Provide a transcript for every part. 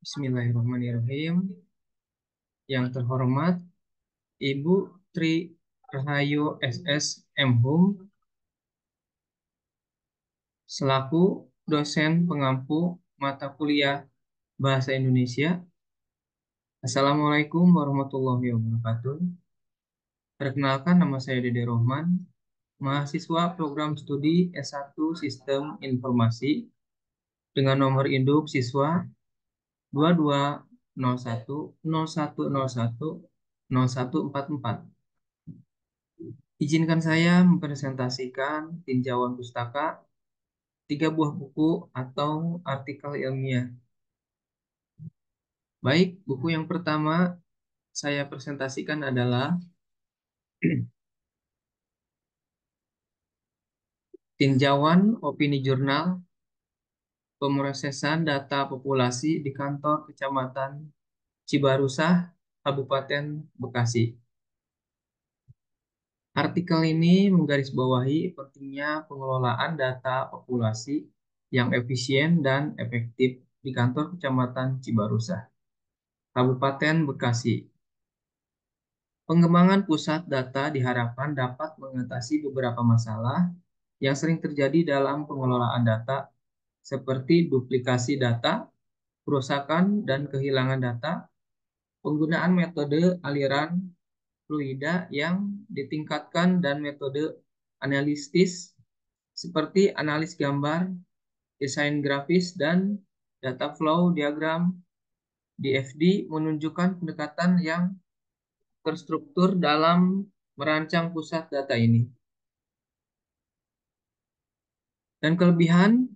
Bismillahirrahmanirrahim. Yang terhormat Ibu Tri Rahayu SS M. Hum selaku dosen pengampu mata kuliah Bahasa Indonesia. Assalamualaikum warahmatullahi wabarakatuh. Perkenalkan, nama saya Dede Rohman, mahasiswa program studi S1 Sistem Informasi dengan nomor induk siswa 220101010144. Izinkan saya mempresentasikan tinjauan pustaka 3 buah buku atau artikel ilmiah. Baik, buku yang pertama saya presentasikan adalah tinjauan opini jurnal pemrosesan data populasi di kantor Kecamatan Cibarusah, Kabupaten Bekasi. Artikel ini menggarisbawahi pentingnya pengelolaan data populasi yang efisien dan efektif di kantor Kecamatan Cibarusah, Kabupaten Bekasi. Pengembangan pusat data diharapkan dapat mengatasi beberapa masalah yang sering terjadi dalam pengelolaan data, seperti duplikasi data, kerusakan dan kehilangan data, penggunaan metode aliran fluida yang ditingkatkan, dan metode analitis seperti analis gambar, desain grafis, dan data flow diagram. DFD menunjukkan pendekatan yang terstruktur dalam merancang pusat data ini. Dan kelebihan,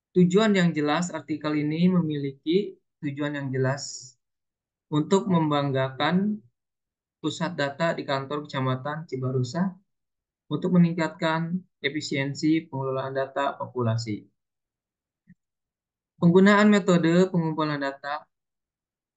tujuan yang jelas, artikel ini memiliki tujuan yang jelas untuk membanggakan pusat data di kantor Kecamatan Cibarusah untuk meningkatkan efisiensi pengelolaan data populasi. Penggunaan metode pengumpulan data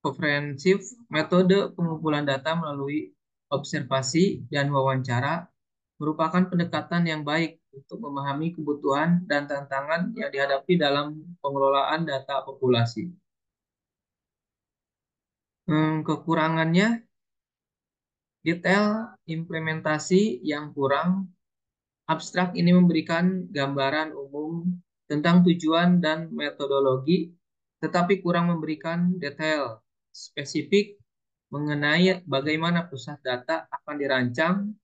komprehensif, metode pengumpulan data melalui observasi dan wawancara merupakan pendekatan yang baik untuk memahami kebutuhan dan tantangan yang dihadapi dalam pengelolaan data populasi. Kekurangannya, detail implementasi yang kurang. Abstrak ini memberikan gambaran umum tentang tujuan dan metodologi, tetapi kurang memberikan detail spesifik mengenai bagaimana pusat data akan dirancang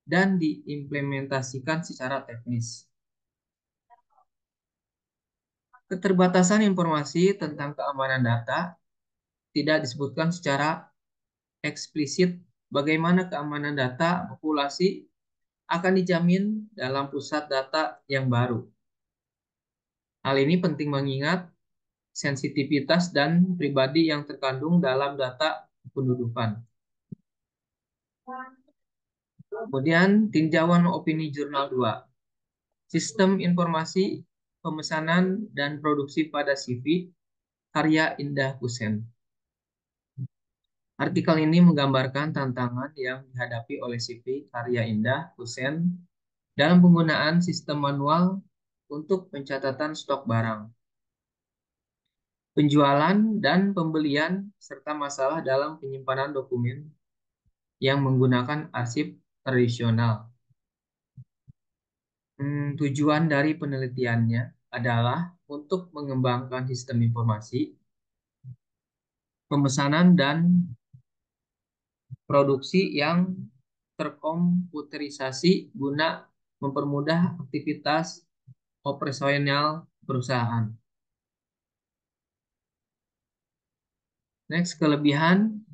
dan diimplementasikan secara teknis. Keterbatasan informasi tentang keamanan data, tidak disebutkan secara eksplisit bagaimana keamanan data populasi akan dijamin dalam pusat data yang baru. Hal ini penting mengingat sensitivitas dan pribadi yang terkandung dalam data kependudukan. Kemudian tinjauan opini jurnal 2. Sistem informasi pemesanan dan produksi pada CV karya Indah Hussein. Artikel ini menggambarkan tantangan yang dihadapi oleh CV karya Indah Hussein dalam penggunaan sistem manual untuk pencatatan stok barang, penjualan dan pembelian, serta masalah dalam penyimpanan dokumen yang menggunakan arsip tradisional. Tujuan dari penelitiannya adalah untuk mengembangkan sistem informasi, pemesanan, dan produksi yang terkomputerisasi guna mempermudah aktivitas operasional perusahaan. Next, kelebihan,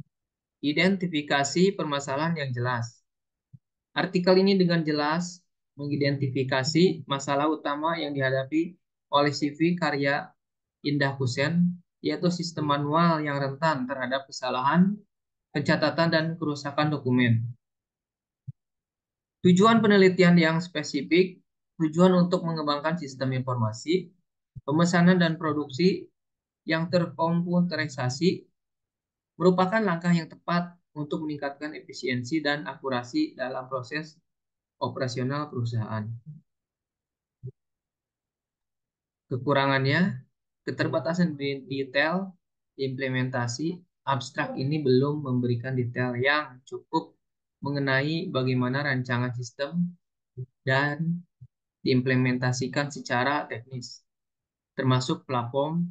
identifikasi permasalahan yang jelas. Artikel ini dengan jelas mengidentifikasi masalah utama yang dihadapi oleh CV karya Indah Hussein, yaitu sistem manual yang rentan terhadap kesalahan, pencatatan, dan kerusakan dokumen. Tujuan penelitian yang spesifik, tujuan untuk mengembangkan sistem informasi, pemesanan dan produksi yang terkomputerisasi merupakan langkah yang tepat untuk meningkatkan efisiensi dan akurasi dalam proses operasional perusahaan. Kekurangannya, keterbatasan detail implementasi abstrak ini belum memberikan detail yang cukup mengenai bagaimana rancangan sistem dan diimplementasikan secara teknis, termasuk platform,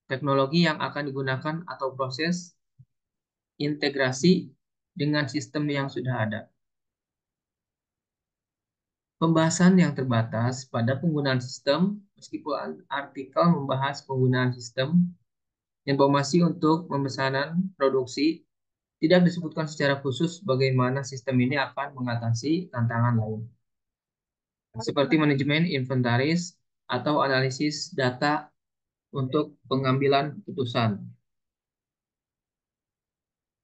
teknologi yang akan digunakan atau proses integrasi dengan sistem yang sudah ada. Pembahasan yang terbatas pada penggunaan sistem, meskipun artikel membahas penggunaan sistem informasi untuk pemesanan produksi, tidak disebutkan secara khusus bagaimana sistem ini akan mengatasi tantangan lain, seperti manajemen inventaris atau analisis data untuk pengambilan keputusan.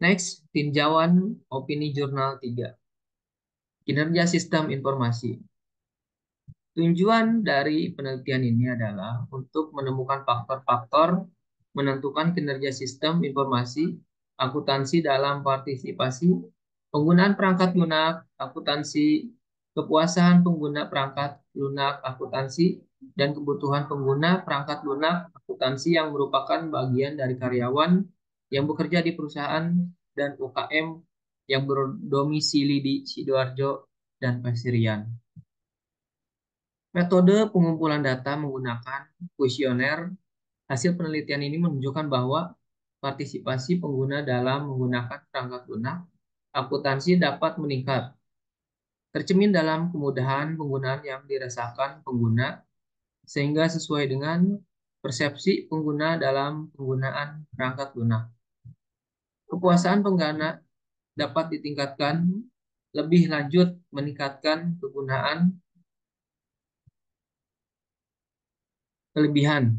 Next, tinjauan opini jurnal 3. Kinerja sistem informasi. Tujuan dari penelitian ini adalah untuk menemukan faktor-faktor menentukan kinerja sistem informasi akuntansi dalam partisipasi, penggunaan perangkat lunak akuntansi, kepuasan pengguna perangkat lunak akuntansi, dan kebutuhan pengguna perangkat lunak akuntansi yang merupakan bagian dari karyawan yang bekerja di perusahaan dan UKM yang berdomisili di Sidoarjo dan Pasirian. Metode pengumpulan data menggunakan kuesioner. Hasil penelitian ini menunjukkan bahwa partisipasi pengguna dalam menggunakan perangkat lunak akuntansi dapat meningkat, tercermin dalam kemudahan penggunaan yang dirasakan pengguna, sehingga sesuai dengan persepsi pengguna dalam penggunaan perangkat lunak. Kepuasan pengguna dapat ditingkatkan lebih lanjut meningkatkan penggunaan kelebihan.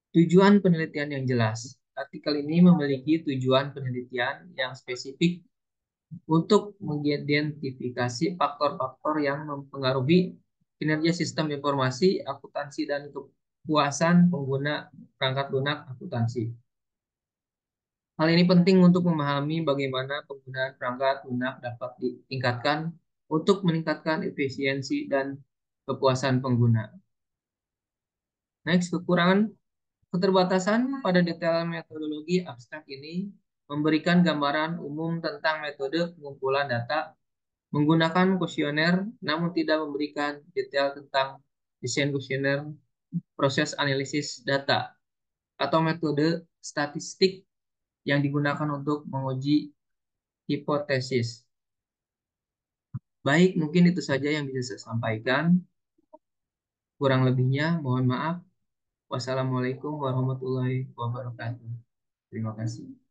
Tujuan penelitian yang jelas. Artikel ini memiliki tujuan penelitian yang spesifik untuk mengidentifikasi faktor-faktor yang mempengaruhi kinerja sistem informasi akuntansi dan kepuasan pengguna perangkat lunak akuntansi. Hal ini penting untuk memahami bagaimana penggunaan perangkat lunak dapat ditingkatkan untuk meningkatkan efisiensi dan kepuasan pengguna. Next, kekurangan. Keterbatasan pada detail metodologi abstrak ini memberikan gambaran umum tentang metode pengumpulan data menggunakan kuesioner, namun tidak memberikan detail tentang desain kuesioner, proses analisis data, atau metode statistik yang digunakan untuk menguji hipotesis. Baik, mungkin itu saja yang bisa saya sampaikan. Kurang lebihnya, mohon maaf. Wassalamualaikum warahmatullahi wabarakatuh. Terima kasih.